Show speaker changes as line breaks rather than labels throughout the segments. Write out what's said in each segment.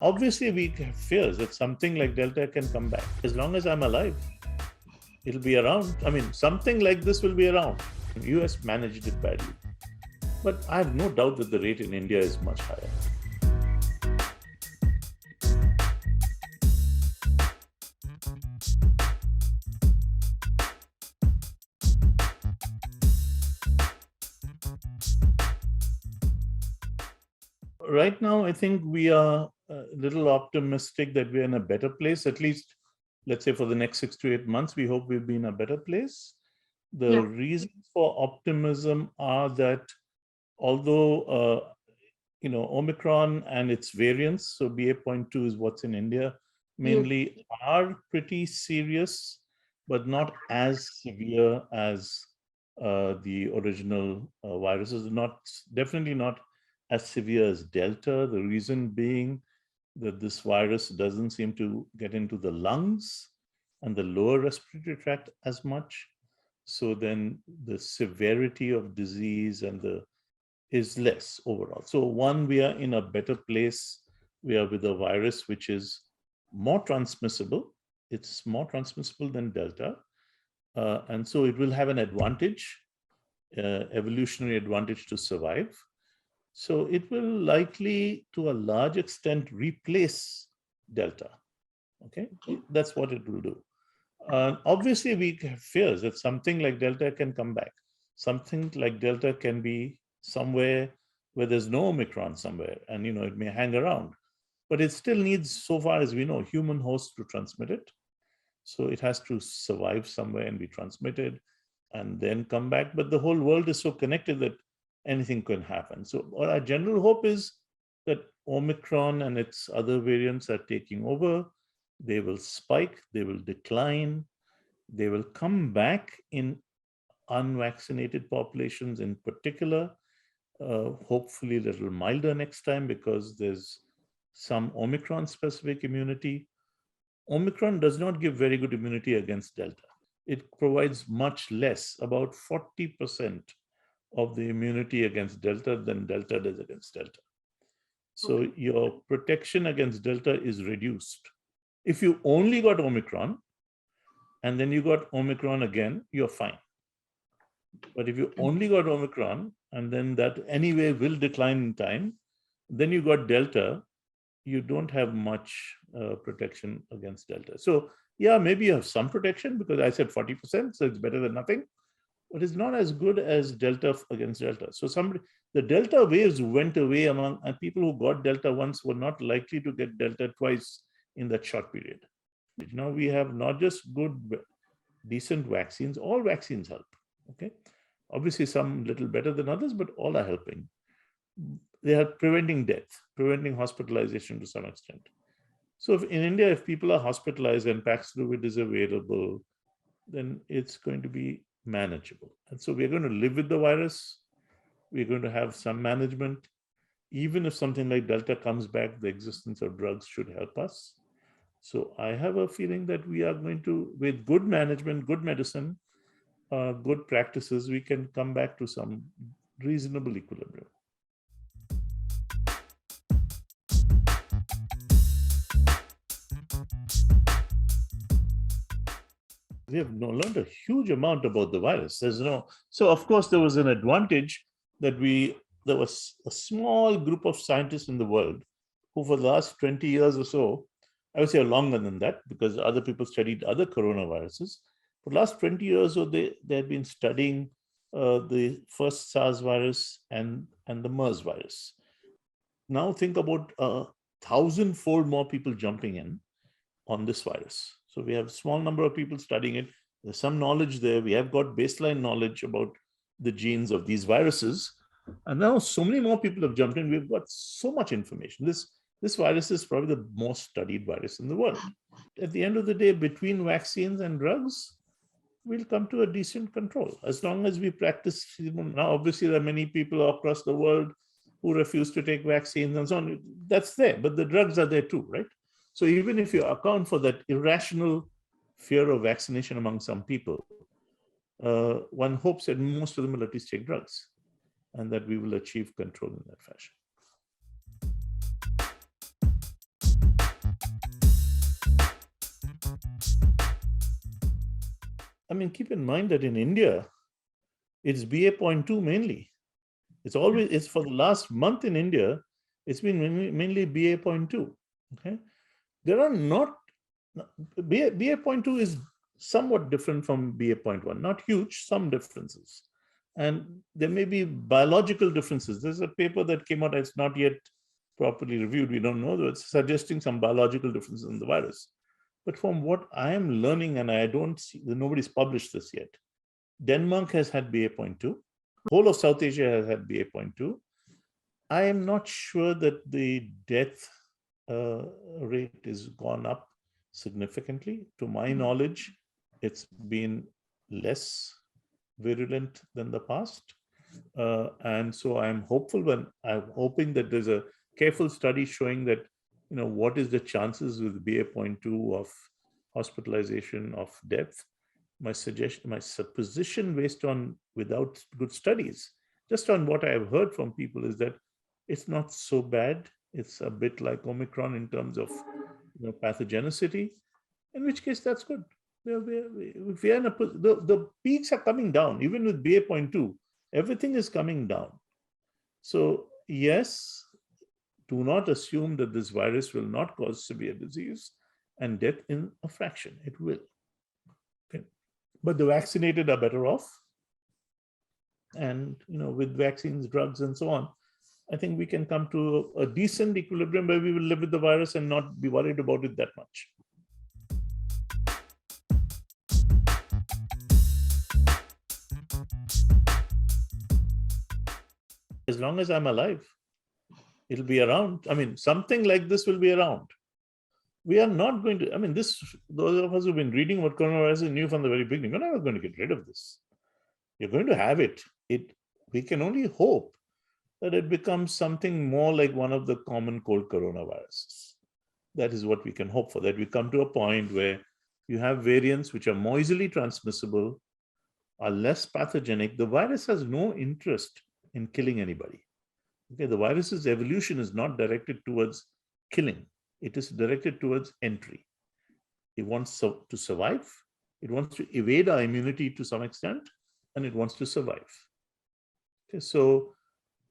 Obviously, we have fears that something like Delta can come back. As long as I'm alive, it'll be around. I mean, something like this will be around. The US managed it badly. But I have no doubt that the rate in India is much higher. Right now, I think we are a little optimistic that we're in a better place. At least, let's say for the next 6 to 8 months, we hope we'll be in a better place. The reasons for optimism are that although Omicron and its variants, so BA.2 is what's in India, mainly are pretty serious, but not as severe as the original viruses. Definitely not as severe as Delta. The reason being that this virus doesn't seem to get into the lungs and the lower respiratory tract as much. So then the severity of disease is less overall. So one, we are in a better place. We are with a virus which is more transmissible. It's more transmissible than Delta. And so it will have an advantage, evolutionary advantage to survive. So it will likely, to a large extent, replace Delta. Okay, that's what it will do. Obviously, we have fears that something like Delta can come back. Something like Delta can be somewhere where there's no Omicron somewhere, and it may hang around. But it still needs, so far as we know, human hosts to transmit it. So it has to survive somewhere and be transmitted and then come back. But the whole world is so connected that anything can happen. So our general hope is that Omicron and its other variants are taking over. They will spike, they will decline, they will come back in unvaccinated populations in particular. Hopefully a little milder next time because there's some Omicron specific immunity. Omicron does not give very good immunity against Delta. It provides much less, about 40% of the immunity against Delta than Delta does against Delta. So your protection against Delta is reduced. If you only got Omicron and then you got Omicron again, you're fine. But if you only got Omicron and then that anyway will decline in time, then you got Delta, you don't have much protection against Delta. So yeah, maybe you have some protection because I said 40%, so it's better than nothing. But it's not as good as Delta against Delta. So the Delta waves went away and people who got Delta once were not likely to get Delta twice in that short period. Now we have not just good, decent vaccines, all vaccines help, okay? Obviously some little better than others, but all are helping. They are preventing death, preventing hospitalization to some extent. So in India, if people are hospitalized and Paxlovid is available, then it's going to be manageable. And so we're going to live with the virus. We're going to have some management. Even if something like Delta comes back, the existence of drugs should help us. So I have a feeling that we are going to, with good management, good medicine, good practices, we can come back to some reasonable equilibrium. We have learned a huge amount about the virus. So of course there was an advantage that there was a small group of scientists in the world who for the last 20 years or so, I would say longer than that because other people studied other coronaviruses. For the last 20 years or so, they had been studying the first SARS virus and the MERS virus. Now think about 1,000-fold more people jumping in on this virus. So we have a small number of people studying it. There's some knowledge there. We have got baseline knowledge about the genes of these viruses. And now so many more people have jumped in. We've got so much information. This virus is probably the most studied virus in the world. At the end of the day, between vaccines and drugs, we'll come to a decent control. As long as we practice, now obviously there are many people across the world who refuse to take vaccines and so on. That's there, but the drugs are there too, right? So even if you account for that irrational fear of vaccination among some people, one hopes that most of them will at least take drugs and that we will achieve control in that fashion. I mean, keep in mind that in India, it's BA.2 mainly. It's for the last month in India, it's been mainly BA.2. Okay. There are not, BA.2 is somewhat different from BA.1, not huge, some differences. And there may be biological differences. There's a paper that came out, it's not yet properly reviewed. We don't know, though it's suggesting some biological differences in the virus. But from what I am learning, and I don't see, nobody's published this yet, Denmark has had BA.2. Whole of South Asia has had BA.2. I am not sure that the death rate is gone up significantly. To my knowledge, it's been less virulent than the past. And so I'm hoping that there's a careful study showing that, what is the chances with BA.2 of hospitalization, of death. My supposition based on, without good studies, just on what I've heard from people, is that it's not so bad. It's a bit like Omicron in terms of pathogenicity, in which case that's good. The peaks are coming down, even with BA.2, everything is coming down. So yes, do not assume that this virus will not cause severe disease and death in a fraction. It will. Okay. But the vaccinated are better off. And with vaccines, drugs, and so on, I think we can come to a decent equilibrium where we will live with the virus and not be worried about it that much. As long as I'm alive, it'll be around. I mean, something like this will be around. We are not going to, those of us who've been reading about coronavirus knew from the very beginning, we're never going to get rid of this. You're going to have it. We can only hope that it becomes something more like one of the common cold coronaviruses. That is what we can hope for, that we come to a point where you have variants which are more easily transmissible, are less pathogenic. The virus has no interest in killing anybody. Okay, the virus's evolution is not directed towards killing. It is directed towards entry. It wants to survive. It wants to evade our immunity to some extent, and it wants to survive. Okay, so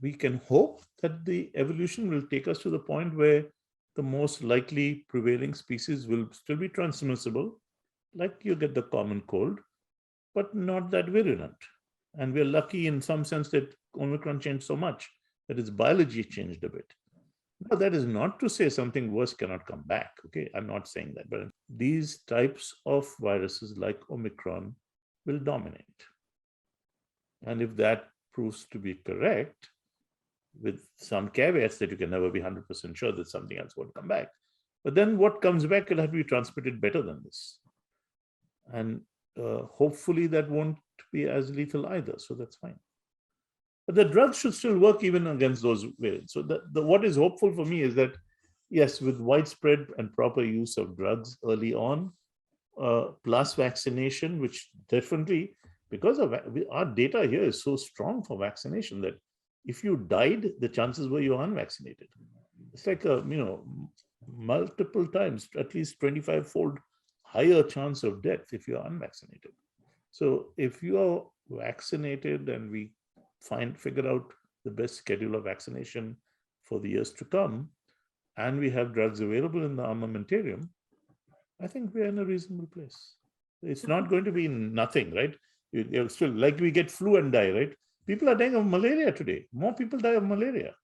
we can hope that the evolution will take us to the point where the most likely prevailing species will still be transmissible, like you get the common cold, but not that virulent. And we're lucky in some sense that Omicron changed so much that its biology changed a bit. Now, that is not to say something worse cannot come back. Okay, I'm not saying that, but these types of viruses like Omicron will dominate. And if that proves to be correct, with some caveats that you can never be 100% sure that something else won't come back, but then what comes back will have to be transmitted better than this. And hopefully that won't be as lethal either, so that's fine. But the drugs should still work even against those variants. So what is hopeful for me is that, yes, with widespread and proper use of drugs early on, plus vaccination, which definitely, because of our data here is so strong for vaccination that if you died, the chances were you were unvaccinated. It's like multiple times, at least 25-fold higher chance of death if you are unvaccinated. So if you are vaccinated and we figure out the best schedule of vaccination for the years to come, and we have drugs available in the armamentarium, I think we're in a reasonable place. It's not going to be nothing, right? You're still, like we get flu and die, right? People are dying of malaria today. More people die of malaria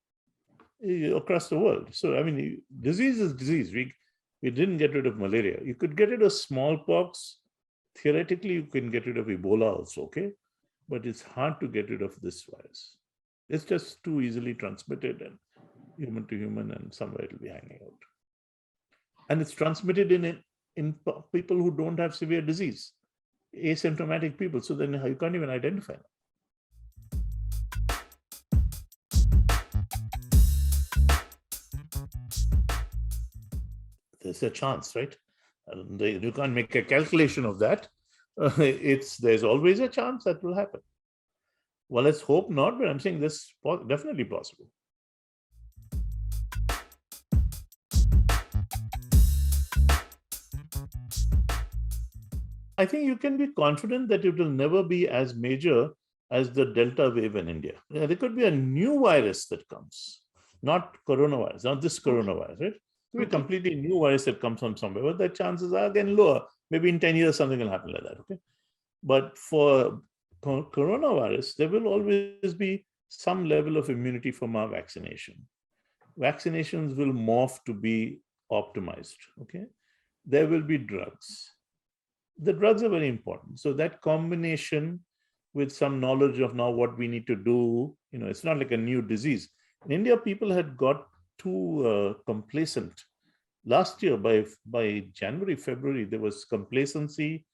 across the world. So, disease is disease. We didn't get rid of malaria. You could get rid of smallpox. Theoretically, you can get rid of Ebola also, okay? But it's hard to get rid of this virus. It's just too easily transmitted and human to human, and somewhere it'll be hanging out. And it's transmitted in people who don't have severe disease, asymptomatic people. So then you can't even identify them. There's a chance, right? You can't make a calculation of that. There's always a chance that will happen. Well, let's hope not, but I'm saying this is definitely possible. I think you can be confident that it will never be as major as the Delta wave in India. There could be a new virus that comes, not coronavirus, not this coronavirus, right? It could be a completely new virus that comes from somewhere, but the chances are again lower. Maybe in 10 years, something will happen like that, okay? But for coronavirus, there will always be some level of immunity from our vaccination. Vaccinations will morph to be optimized, okay? There will be drugs. The drugs are very important. So that combination with some knowledge of now what we need to do, it's not like a new disease. In India, people had got too complacent. Last year, by January, February, there was complacency.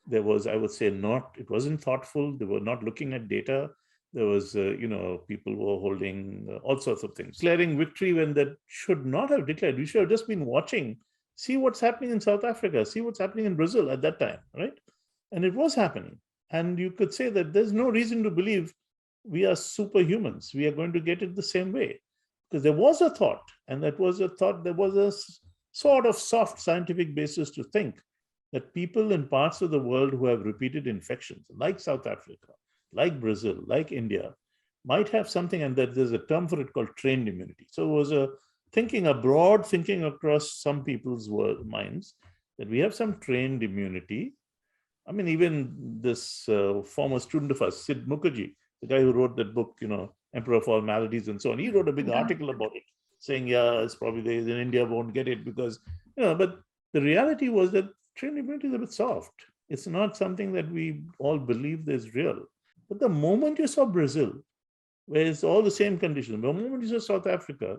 There was, I would say, it wasn't thoughtful. They were not looking at data. There was, people were holding all sorts of things, declaring victory when that should not have declared. We should have just been watching, see what's happening in South Africa, see what's happening in Brazil at that time, right? And it was happening. And you could say that there's no reason to believe we are superhumans. We are going to get it the same way. Because there was a thought, and that was a thought, there was a sort of soft scientific basis to think that people in parts of the world who have repeated infections, like South Africa, like Brazil, like India, might have something, and that there's a term for it called trained immunity. So it was a broad thinking across some people's minds that we have some trained immunity. I mean, even this former student of ours, Sid Mukherjee, the guy who wrote that book, Emperor of All Maladies and so on, he wrote a big article about it, saying, yeah, it's probably in India won't get it because, but the reality was that trained immunity is a bit soft. It's not something that we all believe is real. But the moment you saw Brazil, where it's all the same conditions, the moment you saw South Africa,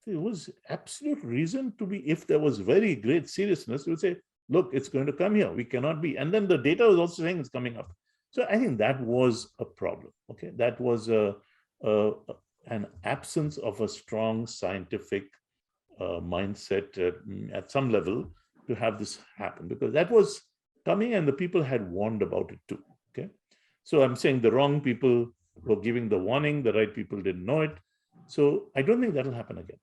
there was absolute reason to be, if there was very great seriousness, you would say, look, it's going to come here. We cannot be. And then the data was also saying it's coming up. So I think that was a problem. Okay, that was an absence of a strong scientific mindset at some level to have this happen, because that was coming and the people had warned about it too. Okay, so I'm saying the wrong people were giving the warning, the right people didn't know it. So I don't think that'll happen again.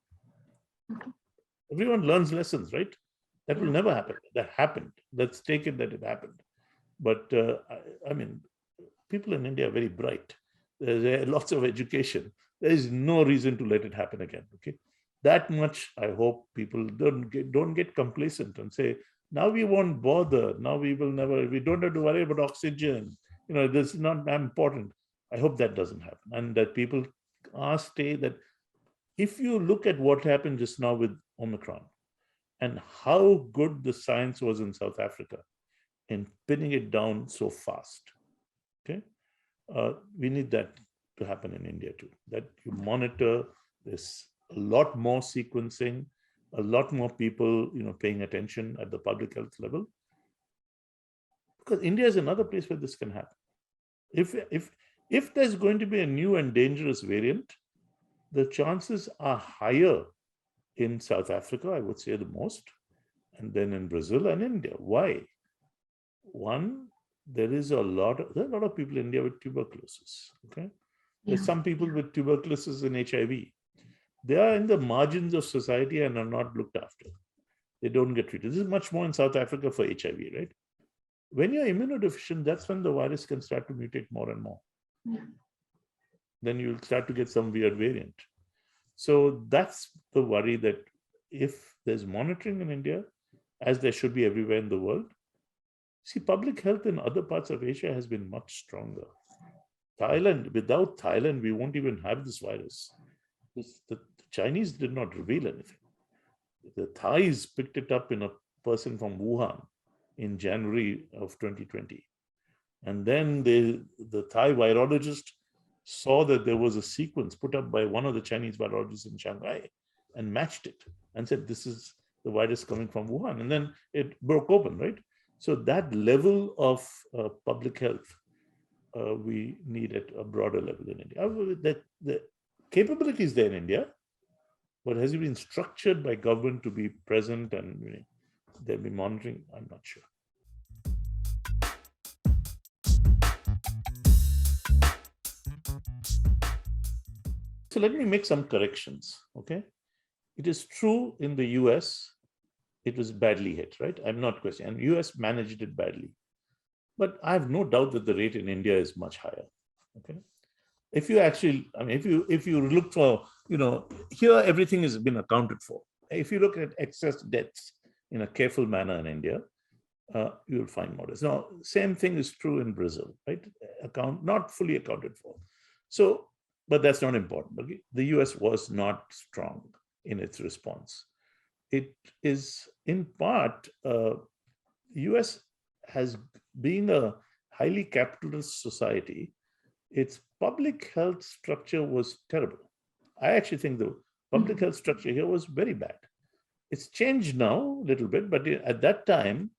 Everyone learns lessons, right? That will never happen. That happened. Let's take it that it happened. But I mean, people in India are very bright. There's lots of education. There is no reason to let it happen again. Okay, that much I hope people don't get complacent and say, now we won't bother. Now we will never. We don't have to worry about oxygen. This is not important. I hope that doesn't happen, and that people stay. That if you look at what happened just now with Omicron, and how good the science was in South Africa in pinning it down so fast, okay? We need that to happen in India too, that you monitor this, a lot more sequencing, a lot more people, paying attention at the public health level. Because India is another place where this can happen. If there's going to be a new and dangerous variant, the chances are higher in South Africa, I would say the most, and then in Brazil and India. Why? One, there are a lot of people in India with tuberculosis. Okay, there's some people with tuberculosis and HIV. They are in the margins of society and are not looked after. They don't get treated. This is much more in South Africa for HIV, right? When you're immunodeficient, that's when the virus can start to mutate more and more. Then you'll start to get some weird variant. So that's the worry, that if there's monitoring in India, as there should be everywhere in the world, see, public health in other parts of Asia has been much stronger. Without Thailand, we won't even have this virus. The Chinese did not reveal anything. The Thais picked it up in a person from Wuhan in January of 2020. And then the Thai virologist saw that there was a sequence put up by one of the Chinese virologists in Shanghai and matched it and said, this is the virus coming from Wuhan. And then it broke open, right? So that level of public health, we need at a broader level in India. The capability is there in India, but has it been structured by government to be present and they'll be monitoring? I'm not sure. So let me make some corrections, okay? It is true in the US it was badly hit, right? I'm not questioning. And US managed it badly. But I have no doubt that the rate in India is much higher. Okay. If you actually, I mean, if you look for, here everything has been accounted for. If you look at excess deaths in a careful manner in India, you will find modest. Now, same thing is true in Brazil, right? Not fully accounted for. So, but that's not important. Okay? The US was not strong in its response. It is in part, US has being a highly capitalist society, its public health structure was terrible. I actually think the public health structure here was very bad. It's changed now a little bit, but at that time,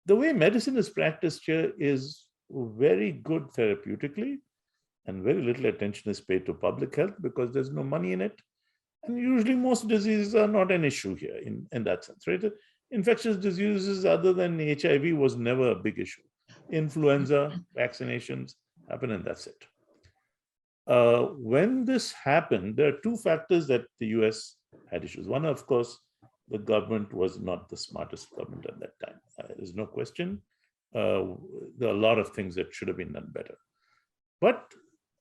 the way medicine is practiced here is very good therapeutically, and very little attention is paid to public health because there's no money in it. And usually most diseases are not an issue here in that sense, right? Infectious diseases other than HIV was never a big issue. Influenza, vaccinations happen, and that's it. When this happened, there are two factors that the US had issues. One, of course, the government was not the smartest government at that time. There's no question. There are a lot of things that should have been done better. But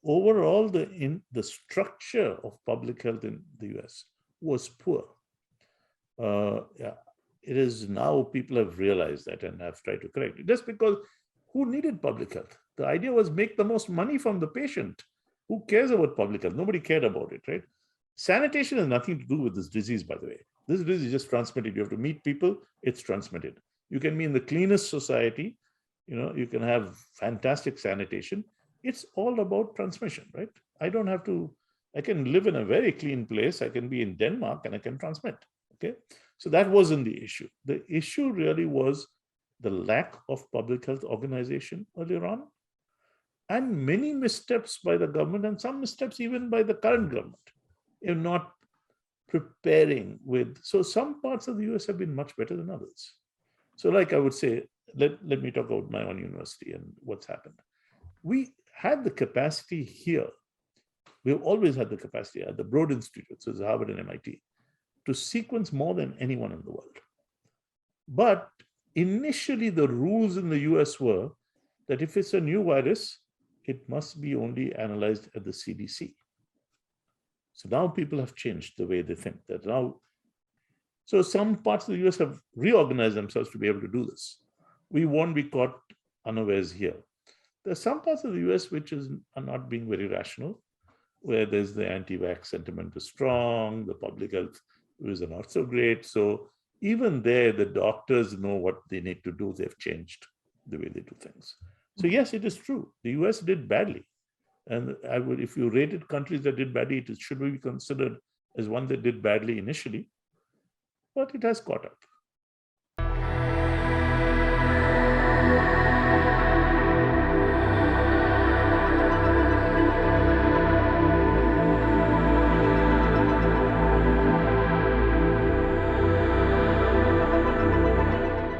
overall, the structure of public health in the US was poor. It is now people have realized that and have tried to correct it. Just because who needed public health? The idea was make the most money from the patient. Who cares about public health? Nobody cared about it, right? Sanitation has nothing to do with this disease, by the way. This disease is just transmitted. You have to meet people, it's transmitted. You can be in the cleanest society, you can have fantastic sanitation. It's all about transmission, right? I can live in a very clean place. I can be in Denmark and I can transmit, okay? So that wasn't the issue. The issue really was the lack of public health organization earlier on, and many missteps by the government, and some missteps even by the current government in not preparing with. So some parts of the US have been much better than others. So like I would say, let me talk about my own university and what's happened. We had the capacity here. We've always had the capacity at the Broad Institute, so it's Harvard and MIT, to sequence more than anyone in the world. But initially the rules in the US were that if it's a new virus, it must be only analyzed at the CDC. So now people have changed the way they think that now. So some parts of the US have reorganized themselves to be able to do this. We won't be caught unawares here. There are some parts of the US which are not being very rational, where there's the anti-vax sentiment is strong, the public health views are not so great. So even there, the doctors know what they need to do. They've changed the way they do things. So yes, it is true. The US did badly. And if you rated countries that did badly, it should be considered as one that did badly initially, but it has caught up.